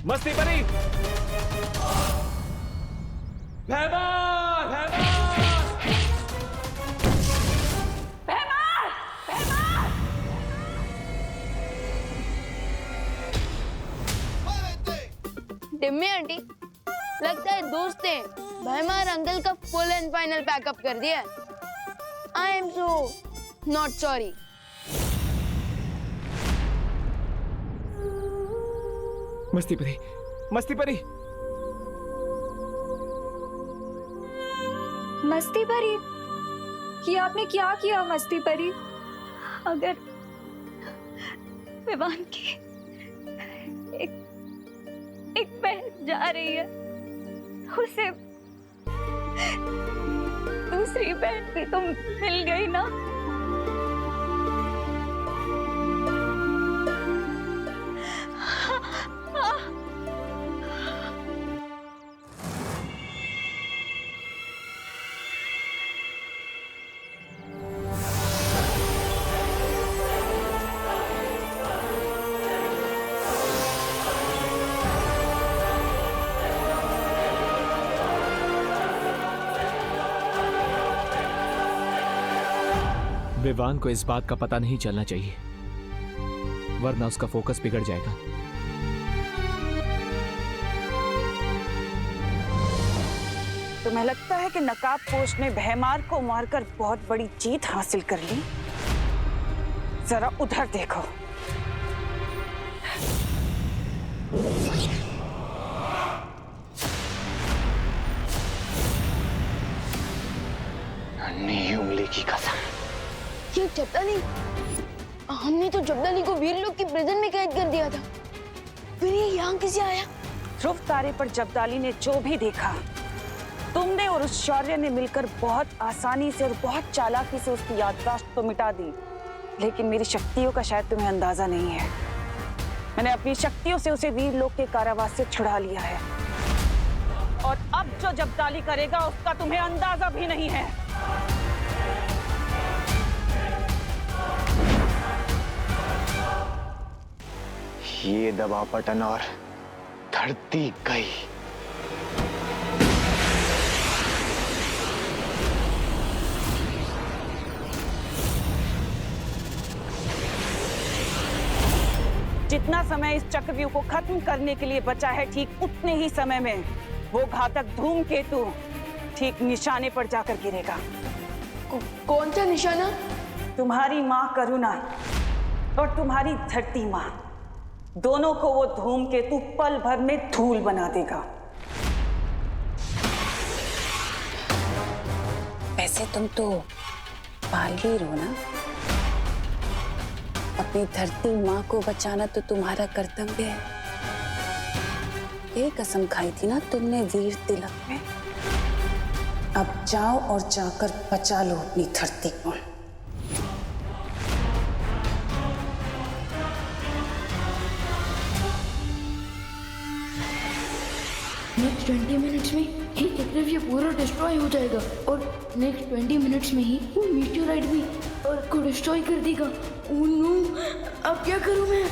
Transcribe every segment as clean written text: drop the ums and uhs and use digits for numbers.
मस्ती परी, भैमार, भैमार, डिम्मी आंटी, लगता है दोस्त ने भैमार अंकल का फुल एंड फाइनल पैकअप कर दिया। I am so not sorry. मस्ती परी, मस्ती परी, मस्ती परी, ये आपने क्या किया मस्ती परी? अगर विवान की एक बहन जा रही है, उसे दूसरी बहन भी तो मिल गई ना। विवान को इस बात का पता नहीं चलना चाहिए, वरना उसका फोकस बिगड़ जाएगा। तुम्हें लगता है कि नकाबपोश ने भैमार को मारकर बहुत बड़ी जीत हासिल कर ली? जरा उधर देखो। नन्ही उंगली की कसम, ये जब्दाली, हमने तो जब्दाली को वीर लोग की प्रिजन में कैद कर दिया था, फिर ये यहाँ कैसे आया? ध्रुव तारे पर जब्दाली ने जो भी देखा, तुमने और उस शौर्य ने मिलकर बहुत आसानी से और बहुत चालाकी से उसकी याददाश्त तो मिटा दी, लेकिन मेरी शक्तियों का शायद तुम्हें अंदाजा नहीं है। मैंने अपनी शक्तियों से उसे वीर लोक के कारावास से छुड़ा लिया है, और अब जो जब्दाली करेगा उसका तुम्हें अंदाजा भी नहीं है। ये दबा बटन और धरती गई। जितना समय इस चक्रव्यूह को खत्म करने के लिए बचा है, ठीक उतने ही समय में वो घातक धूमकेतु ठीक निशाने पर जाकर गिरेगा। कौन सा निशाना? तुम्हारी माँ करुणा और तुम्हारी धरती माँ, दोनों को वो धूमकेतु पल भर में धूल बना देगा। वैसे तुम तो बालवीर हो ना? अपनी धरती माँ को बचाना तो तुम्हारा कर्तव्य है। ये कसम खाई थी ना तुमने वीर तिलक में। अब जाओ और जाकर बचा लो अपनी धरती को। नेक्स्ट 20 मिनट्स में ही चक्रव्यूह पूरा डिस्ट्रॉय हो जाएगा, और नेक्स्ट 20 मिनट्स में ही वो मीटियोराइट भी अर्थ को डिस्ट्रॉय कर देगा। ओह नो, अब क्या करूं मैं?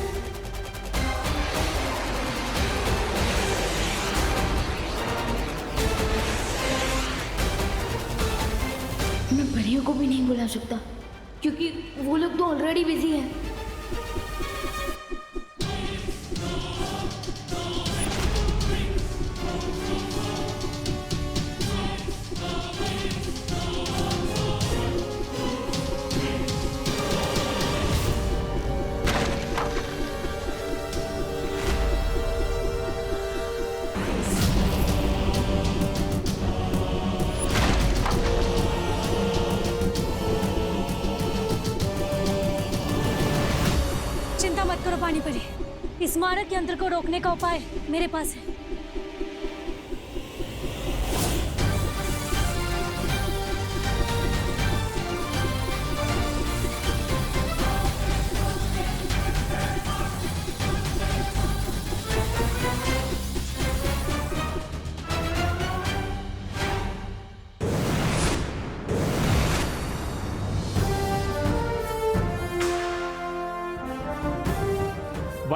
मैं परियों को भी नहीं बुला सकता, क्योंकि वो लोग तो ऑलरेडी बिजी हैं। पानी पड़ी। इस मारक यंत्र को रोकने का उपाय मेरे पास है।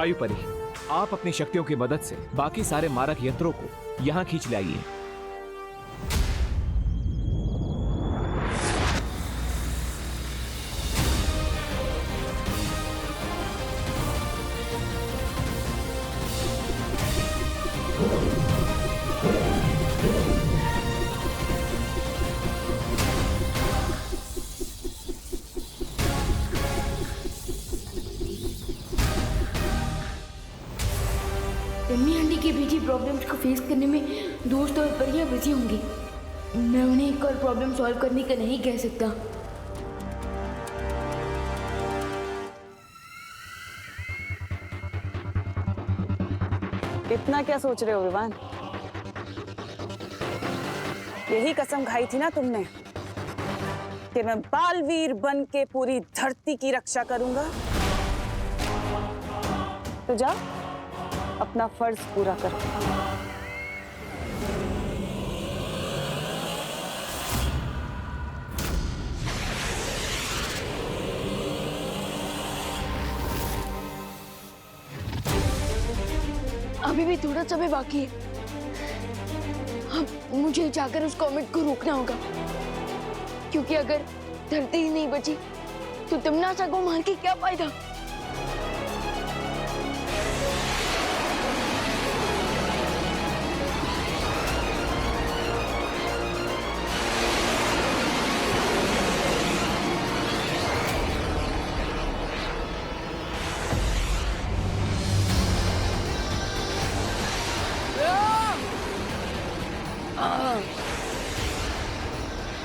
वायु परी, आप अपनी शक्तियों की मदद से बाकी सारे मारक यंत्रों को यहाँ खींच ले आइए। टम्मी आंटी के बीच प्रॉब्लम्स को फेस करने में दोस्त और परियां बिजी होंगी। मैं उन्हें एक और प्रॉब्लम सॉल्व करने का नहीं कह सकता। इतना क्या सोच रहे हो विवान? यही कसम खाई थी ना तुमने कि मैं बालवीर बन के पूरी धरती की रक्षा करूंगा। तो जा अपना फर्ज पूरा करो। अभी भी थोड़ा समय बाकी है। अब मुझे जाकर उस कॉमेट को रोकना होगा, क्योंकि अगर धरती ही नहीं बची तो तमनासा को मार के क्या फायदा।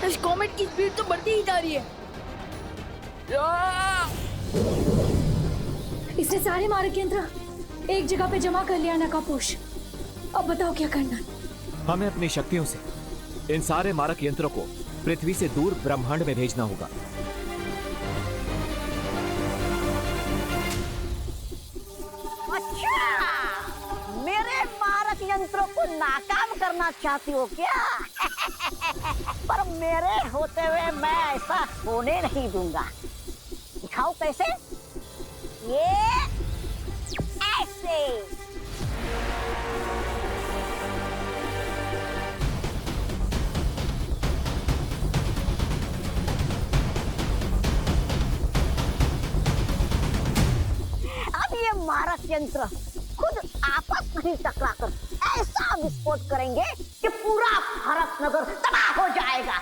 इस कॉमेट की स्पीड तो बढ़ती ही जा रही है। इसने सारे मारक यंत्र एक जगह पे जमा कर लिया नकापोश। अब बताओ क्या करना। हमें अपनी शक्तियों से इन सारे मारक यंत्रों को पृथ्वी से दूर ब्रह्मांड में भेजना होगा। अच्छा, मेरे मारक यंत्रों को नाकाम करना चाहती हो क्या? पर मेरे होते हुए मैं ऐसा होने नहीं दूंगा। दिखाओ कैसे? ये ऐसे। अब ये मारक यंत्र खुद आपस में ही टकराकर ऐसा विस्फोट करेंगे कि पूरा भारत नगर तबाह हो जाएगा।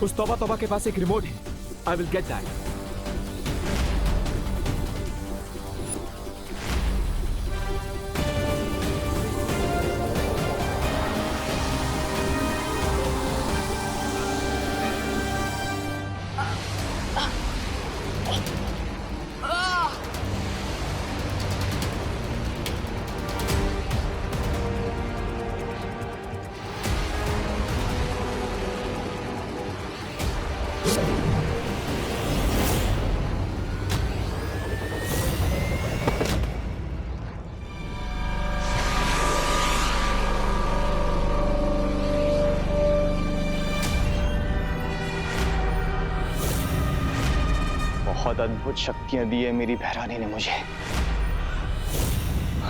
उस तौबा तौबा के पास एक रिमोट है। I will get that. बहुत अद्भुत शक्तियां दी है मेरी भैरानी ने मुझे।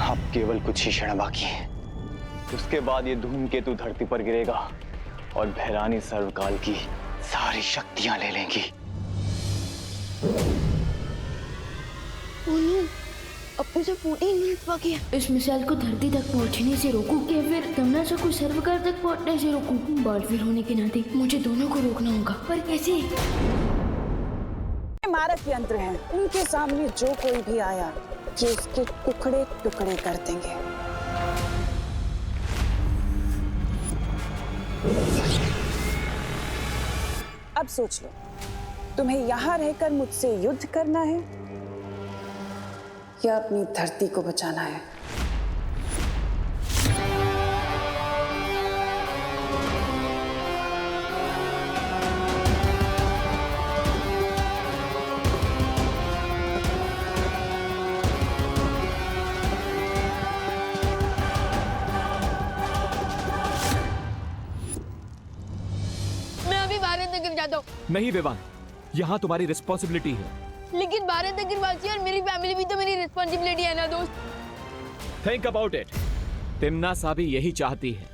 अब केवल कुछ ही क्षण बाकी है, उसके बाद ये धूमकेतु धरती पर गिरेगा और भैरानी सर्वकाल की सारी शक्तियां ले लेंगी। अब तो सिर्फ 14 मिनट बाकी है। इस मिसाइल को धरती तक पहुंचने से रोकूं या फिर तमनासा को सर्वकाल तक पहुंचने से रोकूं? बालवीर होने के नाते मुझे दोनों को रोकना होगा, पर कैसे? मारक यंत्र हैं, उनके सामने जो कोई भी आया ये उसके टुकड़े टुकड़े कर देंगे। अब सोच लो, तुम्हें यहाँ रहकर मुझसे युद्ध करना है या अपनी धरती को बचाना है? मैं चाहता हूँ। नहीं विवान, यहाँ तुम्हारी रिस्पॉन्सिबिलिटी है। लेकिन भारत अग्रवासी और मेरी फैमिली भी तो मेरी रिस्पॉन्सिबिलिटी है ना दोस्त। Think about it. तिम्नासा भी यही चाहती है।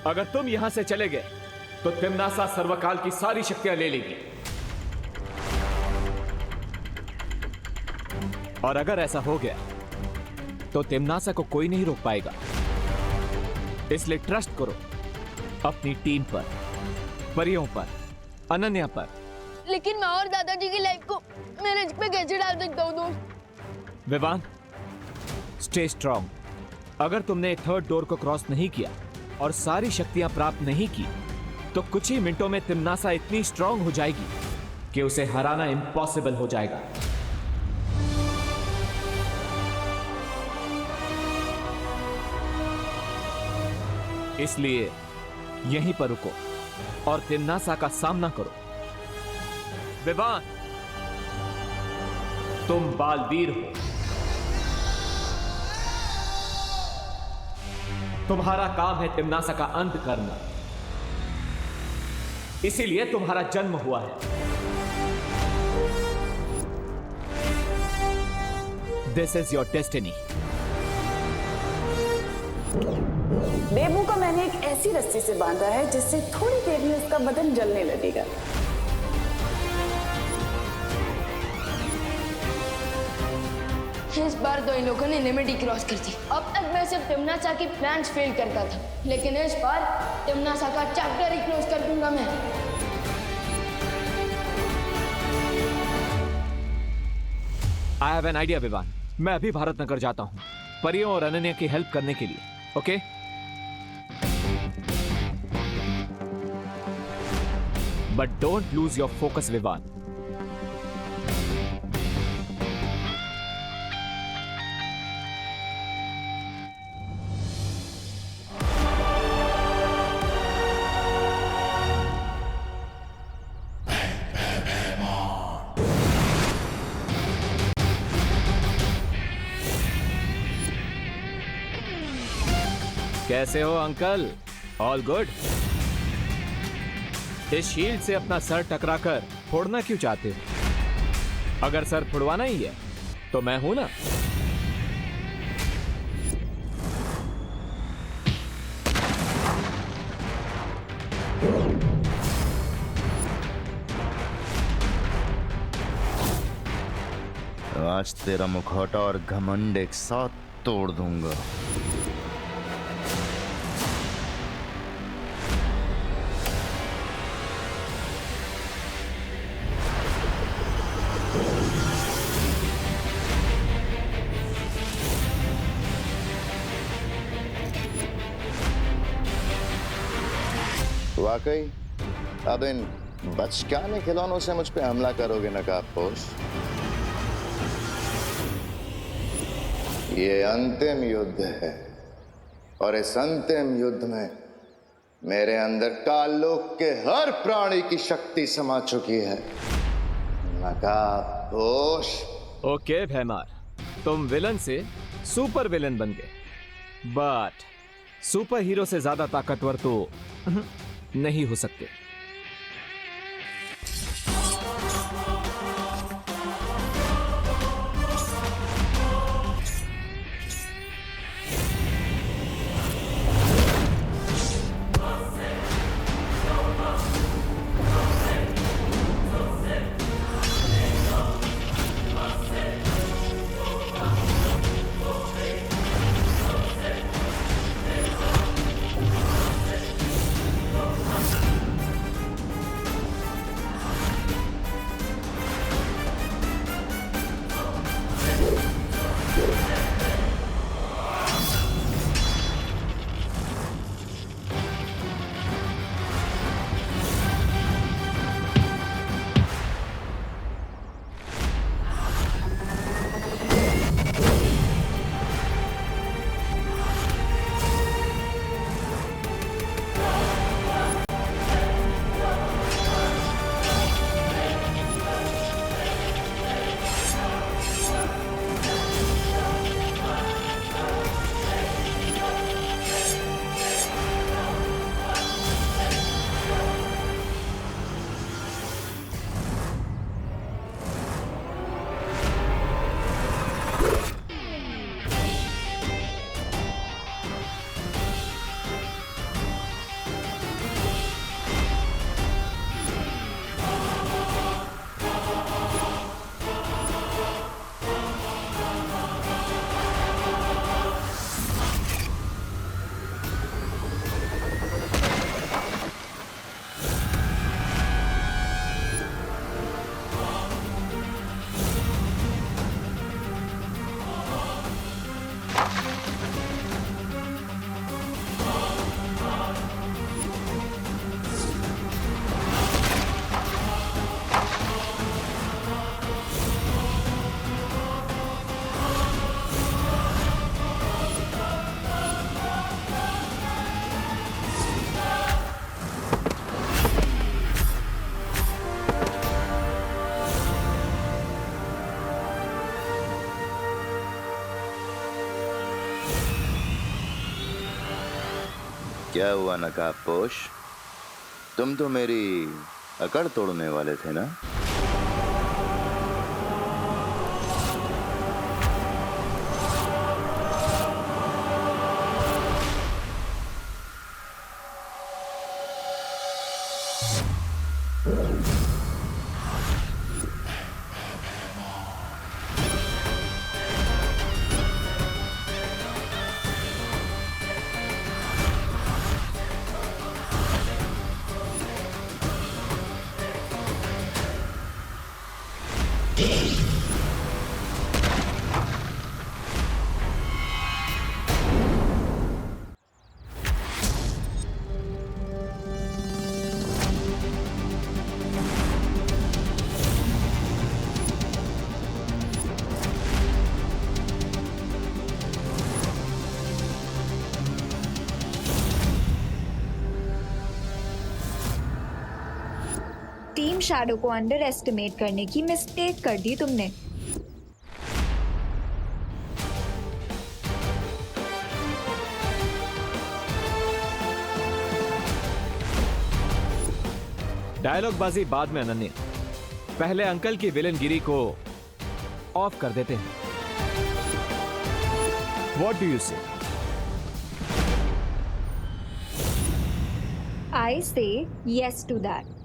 अगर तुम यहाँ से चले गए तो तिम्नासा सर्वकाल की सारी शक्तियां ले लेगी, और अगर ऐसा हो गया तो तिम्नासा को कोई नहीं रोक पाएगा। इसलिए ट्रस्ट करो अपनी टीम पर, परियों पर, अनन्या पर। लेकिन मैं और दादाजी की लाइफ को मैं रिस्क पे कैसे डाल सकता हूँ दोस्त? Vivaan, stay strong. अगर तुमने थर्ड डोर को क्रॉस नहीं किया और सारी शक्तियां प्राप्त नहीं की तो कुछ ही मिनटों में तिम्नासा इतनी स्ट्रांग हो जाएगी कि उसे हराना इम्पॉसिबल हो जाएगा। इसलिए यहीं पर रुको और तिम्नासा का सामना करो। विवान, तुम बालवीर हो। तुम्हारा काम है तिम्नासा का अंत करना, इसीलिए तुम्हारा जन्म हुआ है। This is your destiny. Bebu को मैंने एक ऐसी रस्सी से बांधा है जिससे थोड़ी देर में उसका बदन जलने लगेगा। इस बार तो इन लोगों ने लिमिट ही क्रॉस कर दी। अब तक मैं सिर्फ तिम्नासा की प्लान्स फेल करता था, लेकिन इस बार तिम्नासा का चैप्टर ही क्लोज कर दूंगा मैं। I have an idea Vivaan. मैं अभी भारत नगर जाता हूं परियों और अनन्या की हेल्प करने के लिए। Okay? But don't lose your focus Vivaan. कैसे हो अंकल? All good? इस शील्ड से अपना सर टकराकर फोड़ना क्यों चाहते हो? अगर सर फोड़वाना ही है तो मैं हूं ना। आज तेरा मुखौटा और घमंड एक साथ तोड़ दूंगा। वाकई अब इन बचकाने खिलौनों से मुझ पे हमला करोगे नकाबपोश? ये अंतिम युद्ध है और इस अंतिम युद्ध में मेरे अंदर काललोक के हर प्राणी की शक्ति समा चुकी है। नकाबपोश। ओके भैमार, तुम विलन से सुपर विलन बन गए, बट सुपर हीरो से ज्यादा ताकतवर तो नहीं हो सकते। क्या हुआ नकाबपोश? तुम तो मेरी अकड़ तोड़ने वाले थे ना? टीम शैडो को अंडर एस्टिमेट करने की मिस्टेक कर दी तुमने। डायलॉग बाजी बाद में अनन्या, पहले अंकल की विलनगिरी को ऑफ कर देते हैं। व्हाट डू यू से? आई से यस टू दैट।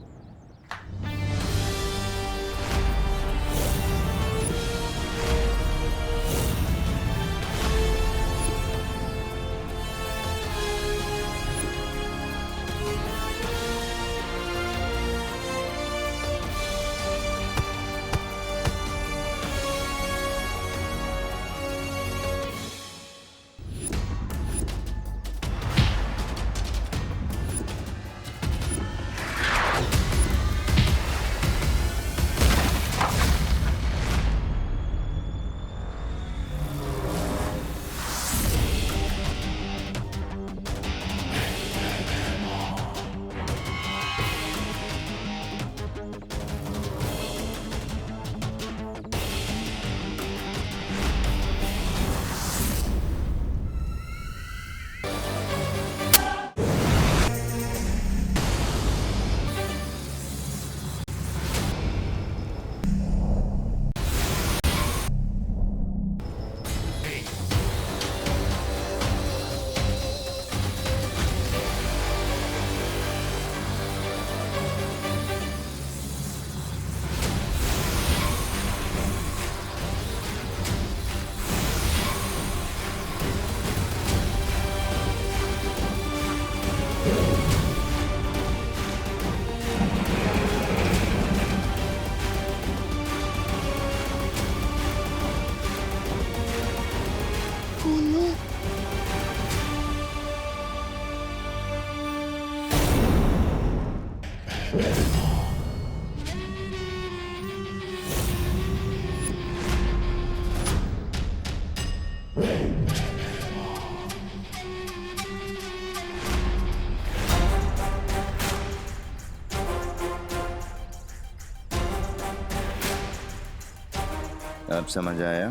अब समझ आया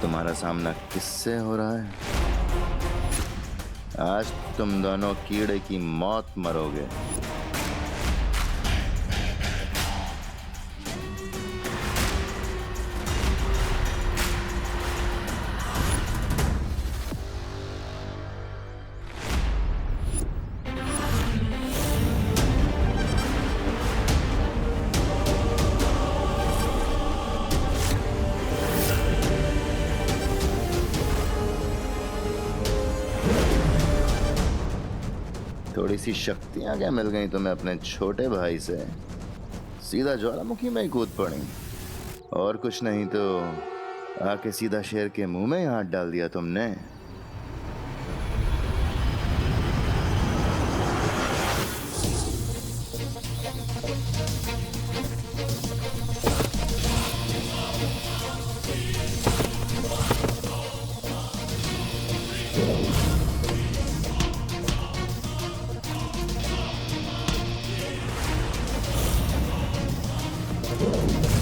तुम्हारा सामना किससे हो रहा है? आज तुम दोनों कीड़े की मौत मरोगे। थोड़ी सी शक्तियां क्या मिल गई तुम्हें अपने छोटे भाई से? सीधा ज्वालामुखी में ही कूद पड़ी। और कुछ नहीं तो आके सीधा शेर के मुंह में ही हाथ डाल दिया तुमने।